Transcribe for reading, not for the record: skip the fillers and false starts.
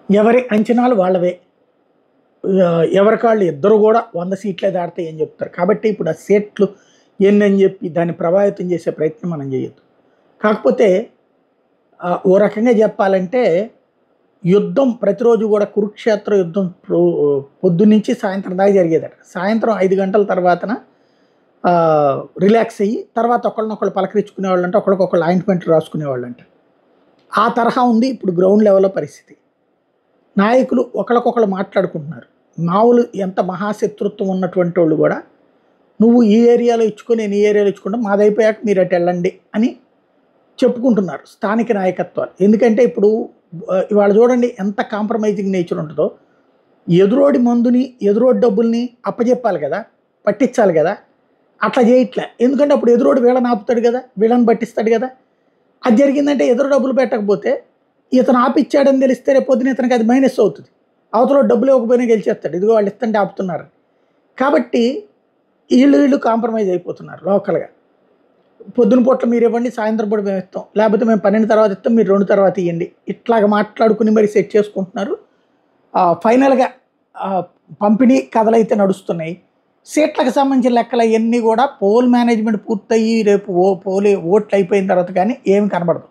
ఎవరి అంచనాలు వాళ్ళవే. ఎవరికాళ్ళు ఇద్దరు కూడా 100 సీట్లే దాడతాయి అని చెప్తారు. కాబట్టి ఇప్పుడు ఆ సీట్లు ఎన్నని చెప్పి దాన్ని ప్రభావితం చేసే ప్రయత్నం మనం చేయొద్దు. కాకపోతే ఓ రకంగా చెప్పాలంటే యుద్ధం ప్రతిరోజు కూడా కురుక్షేత్ర యుద్ధం పొద్దున్నుంచి సాయంత్రం దాకా జరిగేదట. సాయంత్రం 5 గంటల తర్వాతన రిలాక్స్ అయ్యి తర్వాత ఒకళ్ళనొకళ్ళు పలకరించుకునేవాళ్ళంటే, ఒకళ్ళకొకళ్ళు ఆయింట్మెంట్లు రాసుకునేవాళ్ళంట. ఆ తరహా ఉంది ఇప్పుడు గ్రౌండ్ లెవెల్లో పరిస్థితి. నాయకులు ఒకళ్ళకొకళ్ళు మాట్లాడుకుంటున్నారు. మామూలు ఎంత మహాశత్రుత్వం ఉన్నటువంటి వాళ్ళు కూడా నువ్వు ఈ ఏరియాలో ఇచ్చుకొని నేను ఈ ఏరియాలో ఇచ్చుకుంటా, మాదైపోయాక మీరు అటు వెళ్ళండి అని చెప్పుకుంటున్నారు స్థానిక నాయకత్వాలు. ఎందుకంటే ఇప్పుడు ఇవాళ చూడండి ఎంత కాంప్రమైజింగ్ నేచర్ ఉంటుందో. ఎదురోడి మందుని ఎదురోడి డబ్బుల్ని అప్పచెప్పాలి కదా, పట్టించాలి కదా, అట్లా చేయట్లే. ఎందుకంటే అప్పుడు ఎదురోడు వీళ్ళని ఆపుతాడు కదా, వీళ్ళని పట్టిస్తాడు కదా. అది జరిగిందంటే ఎదురు డబ్బులు పెట్టకపోతే ఇతను ఆపిచ్చాడని తెలిస్తే రేపు పొద్దున ఇతనికి అది మైనస్ అవుతుంది. అవతల డబ్బులు ఇవ్వకపోయినా గెలిచేస్తాడు, ఇదిగో వాళ్ళు ఇస్తుంటే ఆపుతున్నారు. కాబట్టి వీళ్ళు కాంప్రమైజ్ అయిపోతున్నారు లోకల్గా. పొద్దున పూట్ల మీరు ఇవ్వండి, సాయంత్రం పూట మేము ఇస్తాం, లేకపోతే మేము 12 తర్వాత ఇస్తాం, మీరు 2 తర్వాత ఇవ్వండి, ఇట్లాగ మాట్లాడుకుని మరి సెట్ చేసుకుంటున్నారు. ఫైనల్గా పంపిణీ కథలైతే నడుస్తున్నాయి. సీట్లకు సంబంధించిన లెక్కలు అవన్నీ కూడా పోల్ మేనేజ్మెంట్ పూర్తయ్యి రేపు ఓట్లు అయిపోయిన తర్వాత కానీ ఏమి కనబడదు.